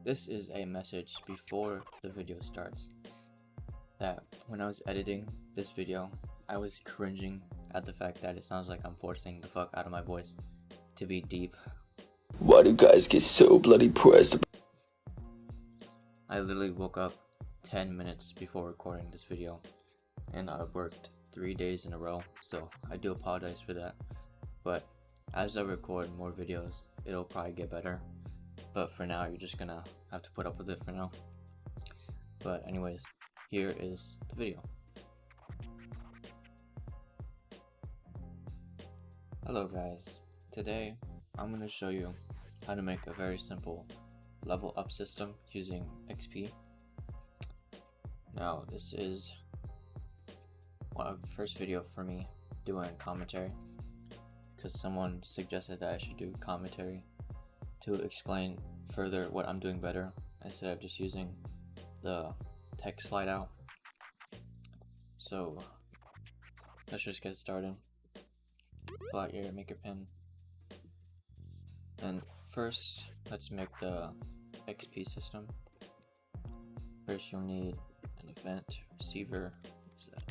This is a message before the video starts that when I was editing this video, I was cringing at the fact that it sounds like I'm forcing the fuck out of my voice to be deep. Why do guys get so bloody pressed? I literally woke up 10 minutes before recording this video, and I worked 3 days in a row, so I do apologize for that. But as I record more videos, it'll probably get better. But for now, you're just gonna have to put up with it for now. But anyways, here is the video. Hello guys, today I'm gonna show you how to make a very simple level up system using XP. Now this is the first video for me doing commentary, because someone suggested that I should do commentary to explain further what I'm doing better instead of just using the text slide out. So let's just get started. Pull out your maker pen, and first let's make the XP system. First you'll need an event receiver set.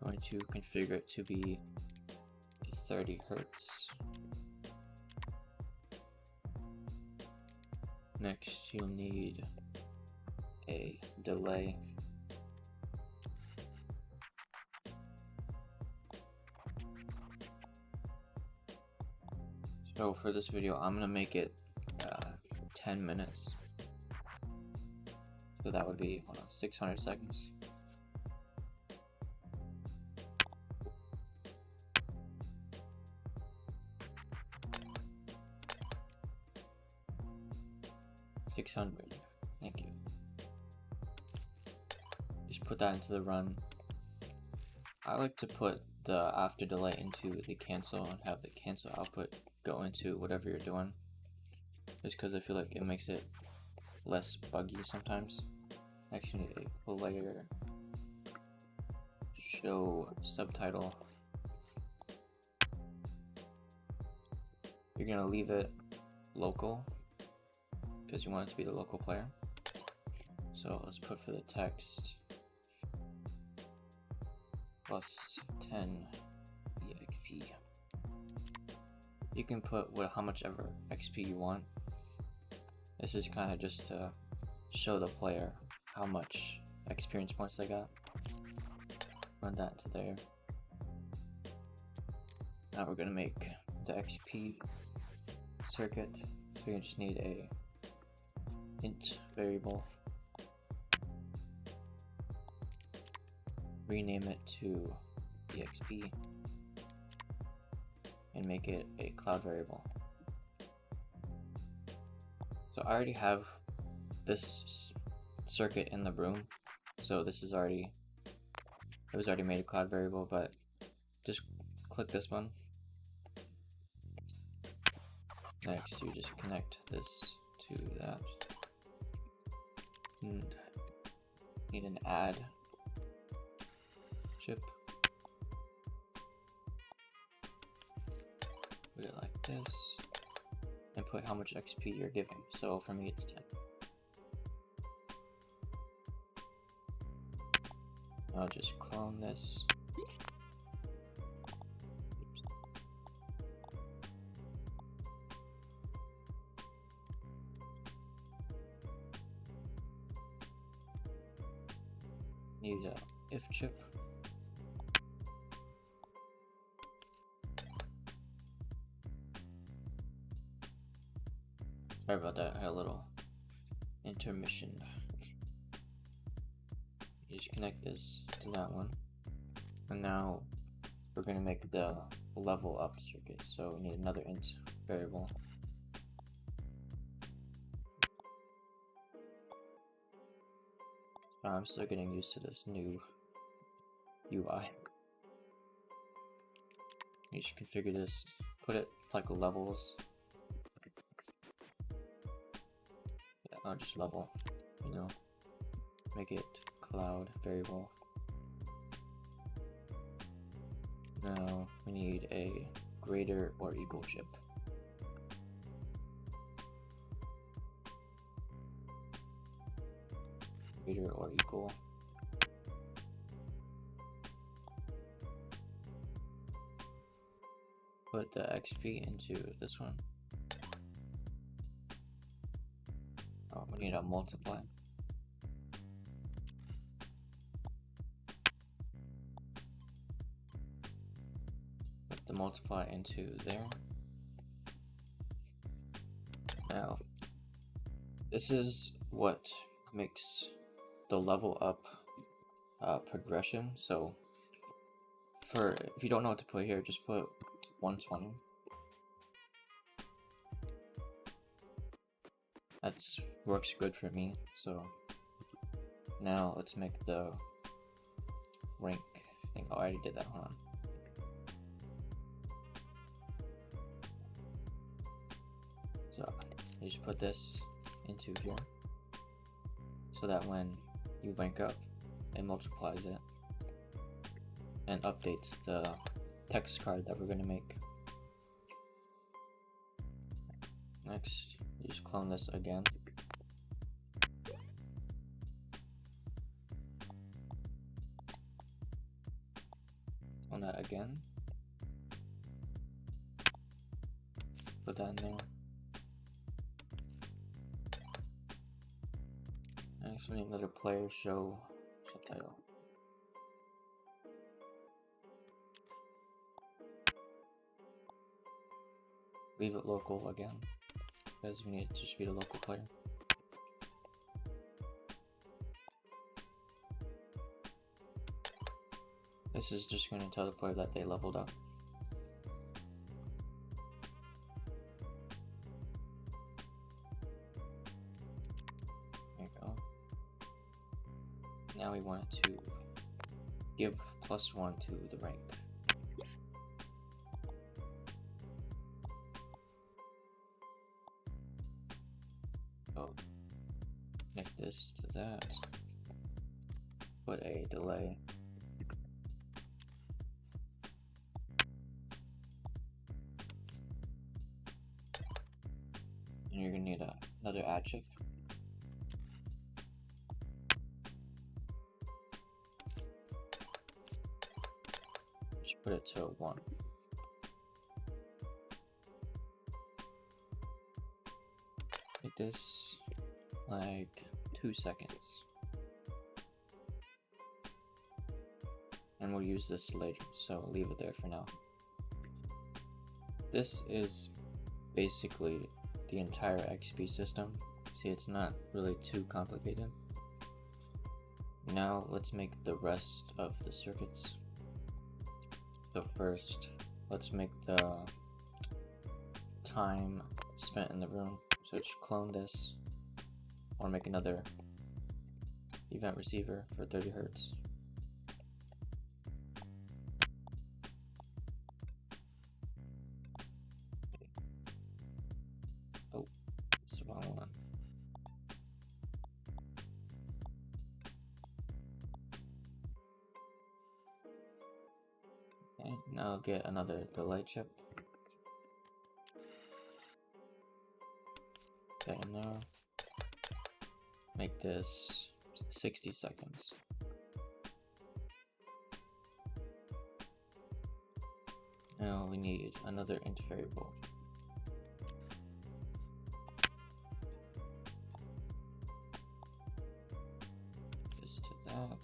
I'm going to configure it to be 30 Hertz. Next you'll need a delay. So for this video I'm gonna make it 10 minutes. So that would be 600 seconds. Thank you. Just put that into the run. I like to put the after delay into the cancel and have the cancel output go into whatever you're doing, just because I feel like it makes it less buggy sometimes. Next you need a player show subtitle. You're gonna leave it local because you want it to be the local player. So let's put for the text plus 10 EXP. You can put how much ever XP you want. This is kind of just to show the player how much experience points they got. Run that to there. Now we're gonna make the XP circuit. So you just need a int variable. Rename it to EXP and make it a cloud variable. So I already have this circuit in the room, so this is already, it was already made a cloud variable, but just click this one. Next you just connect this to that, and need an add chip. Put it like this and put how much XP you're giving. So for me it's 10. I'll just clone this. Oops. Need a if chip. Sorry about that, I had a little intermission. You just connect this to that one. And now we're going to make the level up circuit. So we need another int variable. I'm still getting used to this new UI. You should configure this, put it like levels. I'll just level, make it cloud variable. Now we need a greater or equal chip. Greater or equal. Put the XP into this one. Oh, we need a multiply. Put the multiply into there. Now, this is what makes the level up progression. So, if you don't know what to put here, just put 120. That works good for me. So now let's make the rank thing. Oh, I already did that. Hold on. So you just put this into here, so that when you rank up, it multiplies it and updates the text card that we're going to make. Next, you just clone this again. Clone that again. Put that in there. Next, we need another player show subtitle. Leave it local again, because we need it to just be the local player. This is just going to tell the player that they leveled up. There you go. Now we want to give +1 to the rank. So connect this to that. Put a delay. And you're gonna need another add chip. Just put it to 1. Make this like 2 seconds. And we'll use this later, so leave it there for now. This is basically the entire XP system. See, it's not really too complicated. Now let's make the rest of the circuits. So first, let's make the time spent in the room. So just clone this, or make another event receiver for 30 Hz. Oh, it's the wrong one. Okay, now get another delay chip. That in there. Make this 60 seconds. Now we need another int variable. This to that.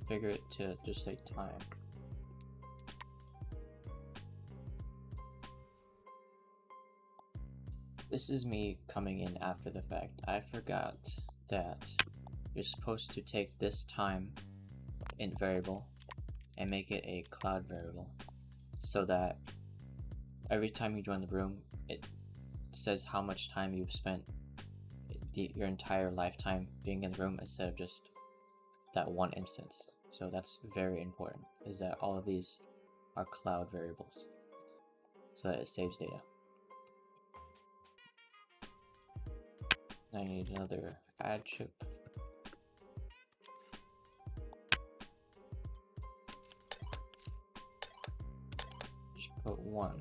Configure it to just say time. This is me coming in after the fact. I forgot that you're supposed to take this time int variable and make it a cloud variable, so that every time you join the room, it says how much time you've spent your entire lifetime being in the room instead of just that one instance. So that's very important, is that all of these are cloud variables, so that it saves data. Now I need another add chip. put 1.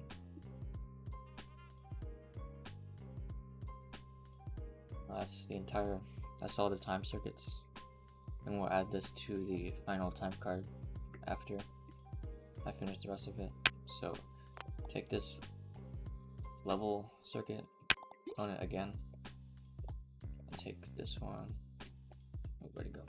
That's all the time circuits. And we'll add this to the final time card after I finish the rest of it. So take this level circuit, clone it again, and take this one. Oh, where'd it go?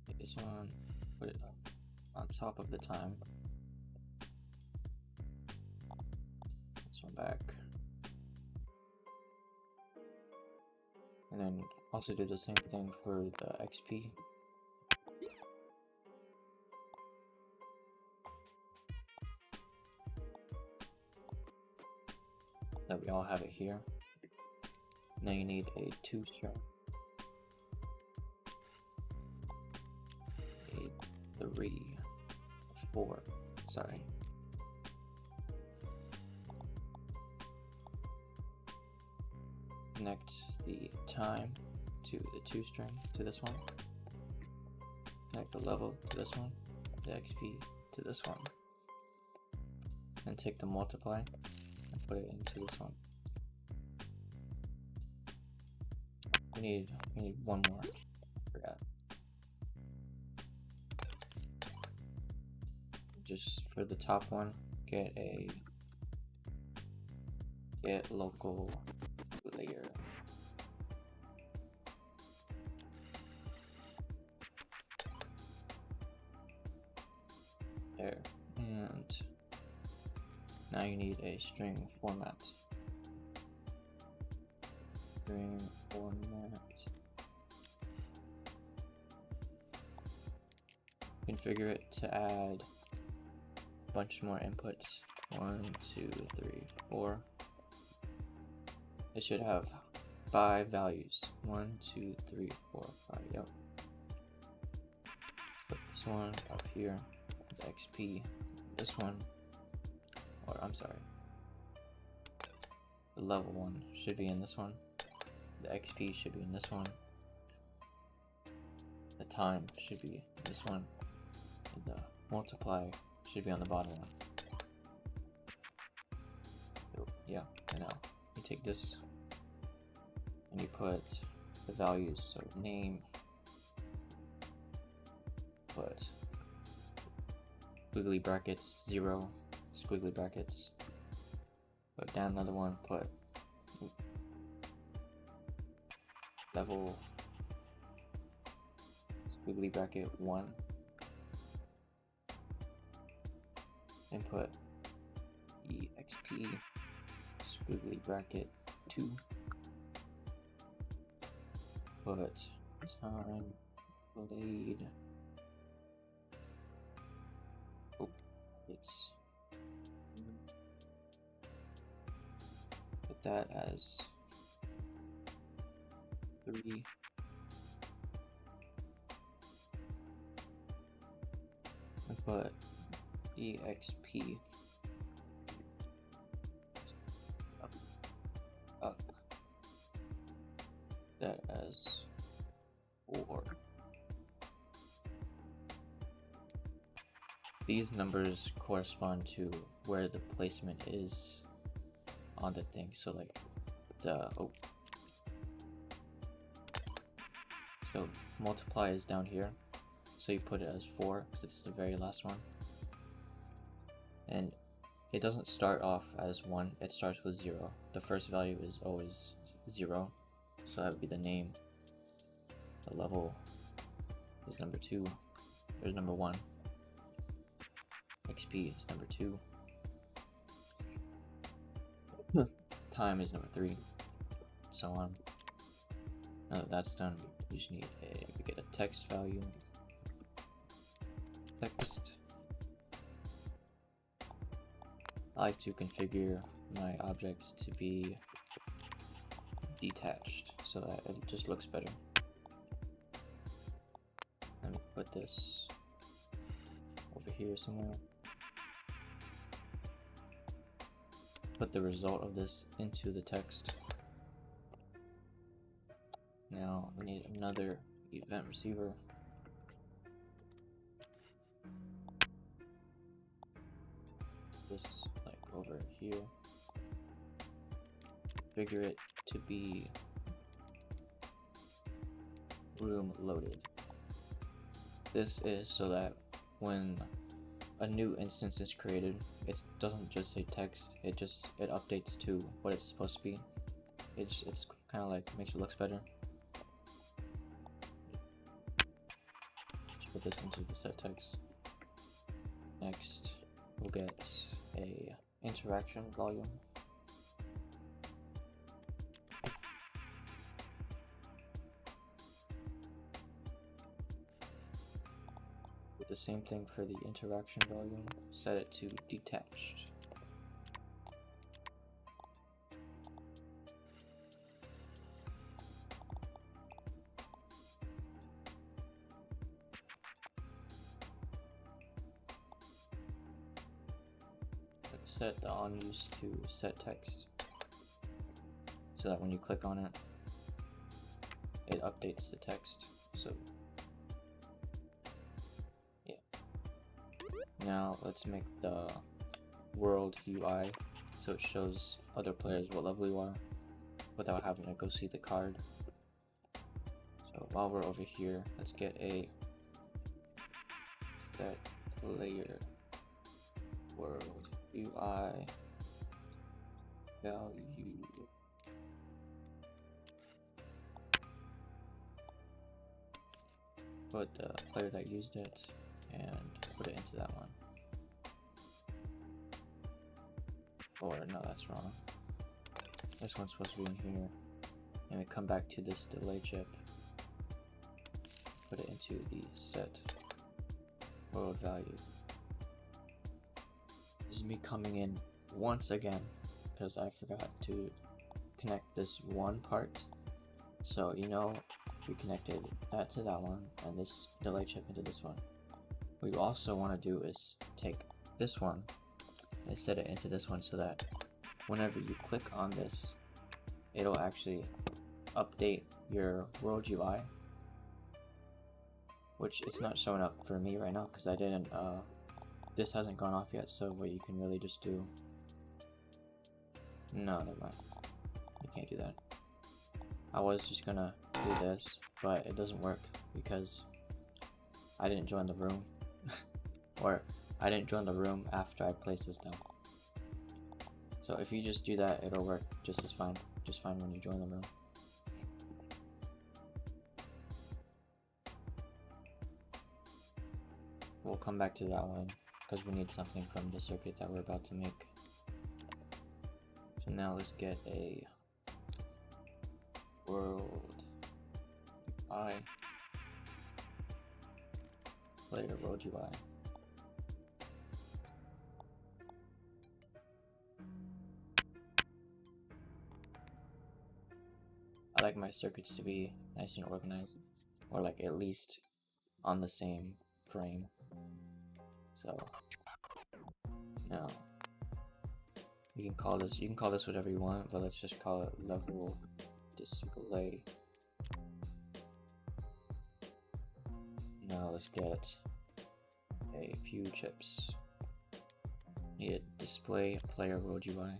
Take this one, put it on top of the time. This one back. And then also do the same thing for the XP. That we all have it here. Now you need a 2 string. A 3, 4, sorry. Connect the time to the 2 string to this one. Connect the level to this one, the XP to this one. And take the multiply and put it into this one. We need one more. I forgot. Just for the top one, get local layer. There. And now you need a string format. String format. Configure it to add a bunch more inputs. 1, 2, 3, 4. It should have 5 values. 1, 2, 3, 4, 5. Yep. Put this one up here. The XP. This one. Or I'm sorry. The level one should be in this one. The XP should be in this one. The time should be in this one. And the multiply should be on the bottom one. So, yeah, and now you take this and you put the values, so name, put squiggly brackets 0, squiggly brackets, put down another one, put level squiggly bracket 1, and put EXP squiggly bracket 2, put time played, it's put that as 3, and put EXP up that as 4. These numbers correspond to where the placement is on the thing. So like so multiply is down here, so you put it as 4 because it's the very last one, and it doesn't start off as 1, it starts with 0. The first value is always 0, so that would be the name. The level is number 2, there's number 1. XP is number 2. Time is number 3, so on. Now that that's done, we just need we get a text value. Text. I like to configure my objects to be detached so that it just looks better. Let me put this over here somewhere. Put the result of this into the text. Now we need another event receiver. This like over here. Configure it to be room loaded. This is so that when a new instance is created, it doesn't just say text, it updates to what it's supposed to be. It's kind of like makes it look better. Let's put this into the set text. Next, we'll get a interaction volume. Do the same thing for the interaction volume. Set it to detached. Set the on use to set text so that when you click on it, it updates the text. So yeah. Now let's make the world UI so it shows other players what level you are without having to go see the card. So while we're over here, let's get a set player world UI value. Put the player that used it and put it into that one. Or no, that's wrong. This one's supposed to be in here. And we come back to this delay chip. Put it into the set world value. This is me coming in once again because I forgot to connect this one part. So we connected that to that one and this delay chip into this one. What you also want to do is take this one and set it into this one so that whenever you click on this, it'll actually update your world UI, which it's not showing up for me right now because I didn't this hasn't gone off yet. So what you can really just do, no, never mind, you can't do that. I was just gonna do this, but it doesn't work because I didn't join the room or I didn't join the room after I placed this down. So if you just do that, it'll work just as fine, just fine when you join the room. We'll come back to that one because we need something from the circuit that we're about to make. So now let's get a world UI player world UI. I like my circuits to be nice and organized, or like at least on the same frame. So now you can call this whatever you want, but let's just call it level display. Now let's get a few chips. Need a display player world UI.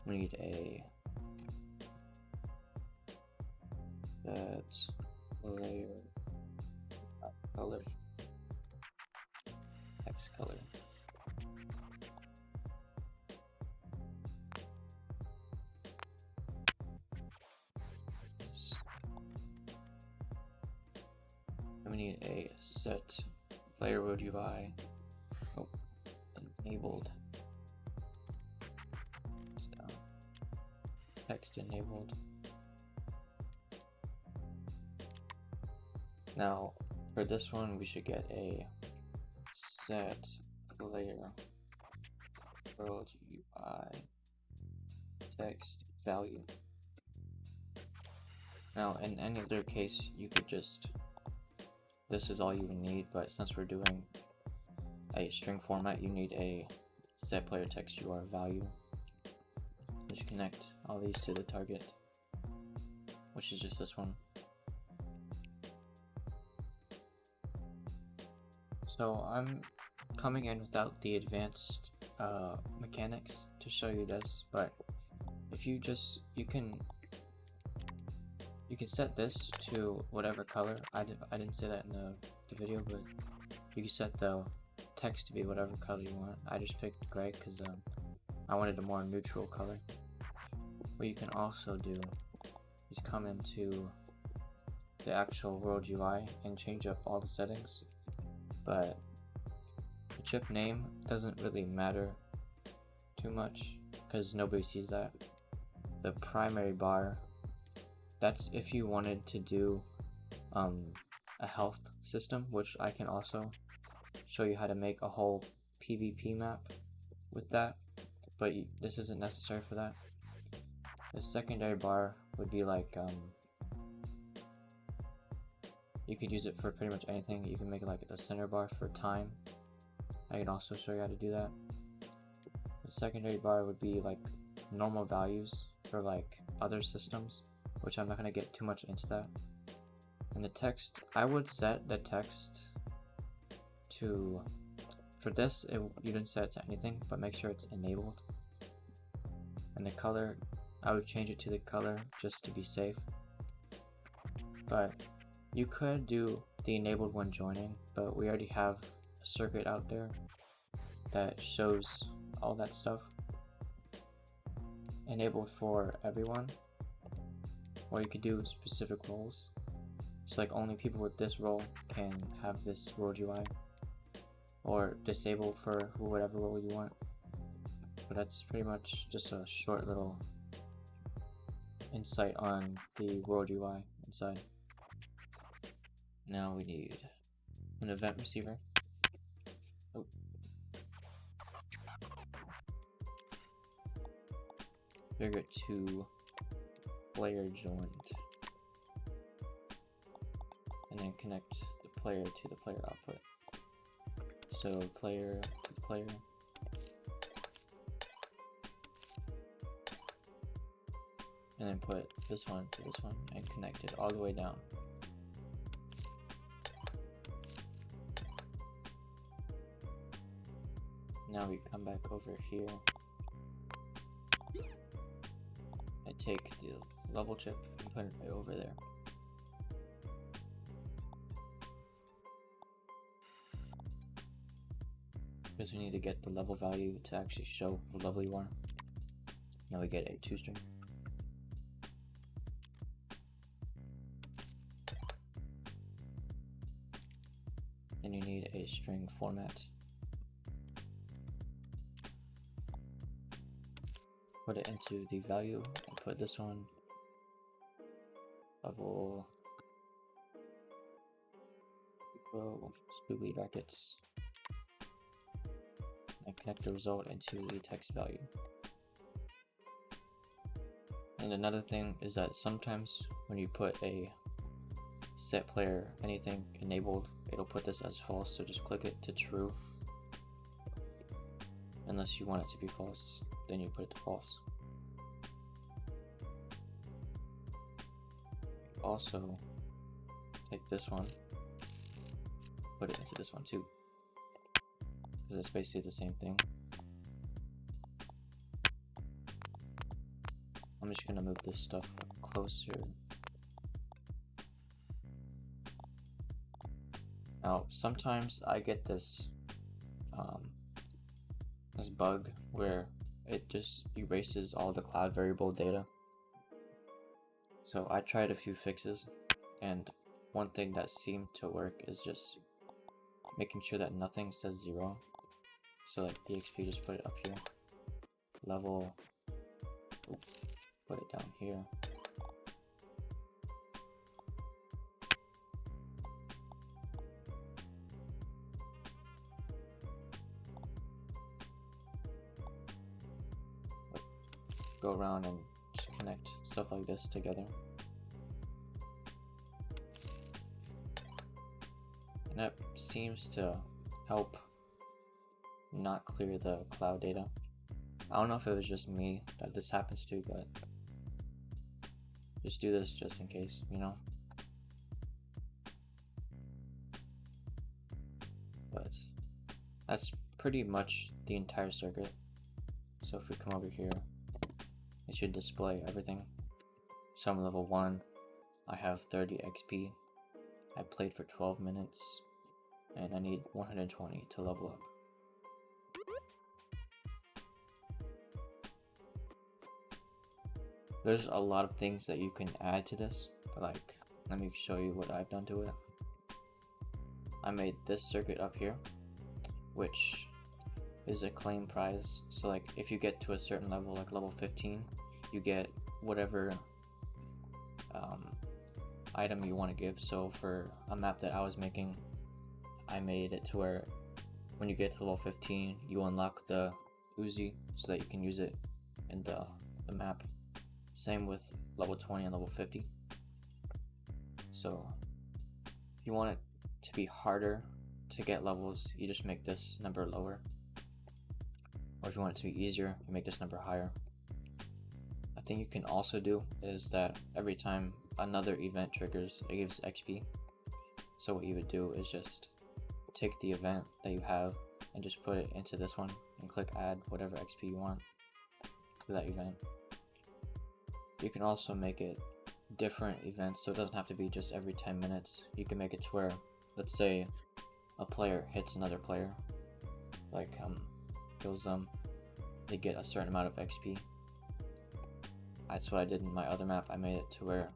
We need a set player color, text color. And we need a set player world UI. Oh, enabled. Text enabled. Now for this one we should get a set player world UI text value. Now in any other case you could just, this is all you would need, but since we're doing a string format you need a set player text UR value. Just connect all these to the target. which is just this one. So I'm coming in without the advanced mechanics to show you this, but if you can set this to whatever color. I didn't say that in the video, but you can set the text to be whatever color you want. I just picked gray because I wanted a more neutral color. What you can also do is come into the actual world UI and change up all the settings, but the chip name doesn't really matter too much because nobody sees that. The primary bar, that's if you wanted to do a health system, which I can also show you how to make a whole PvP map with that, but this isn't necessary for that. The secondary bar would be like you could use it for pretty much anything. You can make it like the center bar for time. I can also show you how to do that. The secondary bar would be like normal values for like other systems, which I'm not going to get too much into that. And the text, I would set the text to, for this, you didn't set it to anything, but make sure it's enabled. And the color, I would change it to the color just to be safe. But you could do the enabled when joining, but we already have a circuit out there that shows all that stuff. Enabled for everyone, or you could do specific roles. So like only people with this role can have this world UI, or disable for whatever role you want. But that's pretty much just a short little insight on the world UI inside. Now we need an event receiver. Oh. Trigger to player joined, and then connect the player to the player output. So player to player, and then put this one to this one and connect it all the way down. Now we come back over here. I take the level chip and put it right over there. Because we need to get the level value to actually show what level you are. Now we get a 2-string. Then you need a string format. Put it into the value and put this one level equal squiggly brackets, and connect the result into the text value. And another thing is that sometimes when you put a set player anything enabled, it'll put this as false, so just click it to true. Unless you want it to be false, then you put it to false. Also, take this one, put it into this one too, because it's basically the same thing. I'm just gonna move this stuff closer. Now, sometimes I get this bug where it just erases all the cloud variable data. So I tried a few fixes, and one thing that seemed to work is just making sure that nothing says 0. So like EXP, just put it up here. Level, put it down here. Go around and just connect stuff like this together. And that seems to help not clear the cloud data. I don't know if it was just me that this happens to, but just do this just in case, you know. But that's pretty much the entire circuit. So if we come over here, it should display everything. So I'm level 1, I have 30 XP, I played for 12 minutes, and I need 120 to level up. There's a lot of things that you can add to this, like, let me show you what I've done to it. I made this circuit up here, which is a claim prize. So like if you get to a certain level, like level 15, you get whatever item you want to give. So for a map that I was making, I made it to where when you get to level 15, you unlock the Uzi so that you can use it in the map. Same with level 20 and level 50. So if you want it to be harder to get levels, you just make this number lower. Or if you want it to be easier, you make this number higher. A thing you can also do is that every time another event triggers, it gives XP. So what you would do is just take the event that you have and just put it into this one and click add whatever XP you want for that event. You can also make it different events, so it doesn't have to be just every 10 minutes. You can make it to where, let's say a player hits another player, like kills them, they get a certain amount of XP. That's what I did in my other map. I made it to where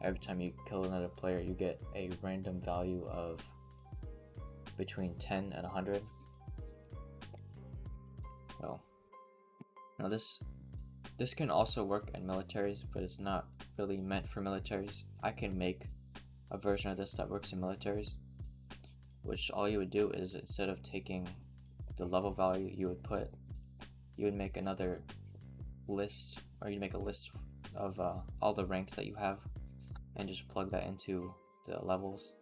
every time you kill another player, you get a random value of between 10 and 100. So now this can also work in militaries, but it's not really meant for militaries. I can make a version of this that works in militaries, which all you would do is instead of taking the level value, you would make another list, or you'd make a list of all the ranks that you have and just plug that into the levels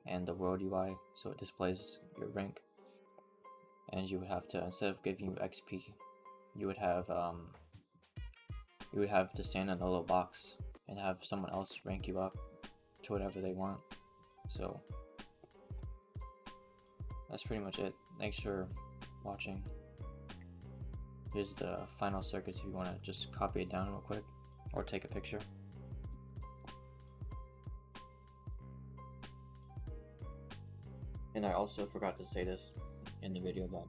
and the world UI so it displays your rank. And you would have to, instead of giving you XP, you would have to stand in a little box and have someone else rank you up to whatever they want. So that's pretty much it. Thanks for watching. Here's the final circuits if you want to just copy it down real quick or take a picture. And I also forgot to say this in the video, but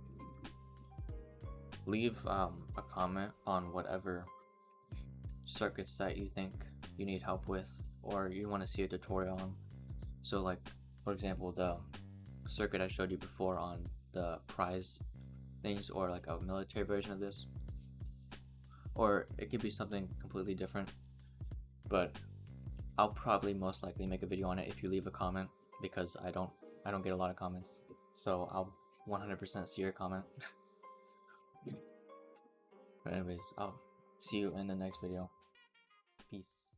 leave a comment on whatever circuits that you think you need help with or you want to see a tutorial on. So like, for example, the circuit I showed you before on the prize things, or like a military version of this, or it could be something completely different, but I'll probably most likely make a video on it if you leave a comment, because I don't get a lot of comments, so I'll 100% see your comment. But anyways, I'll see you in the next video. Peace.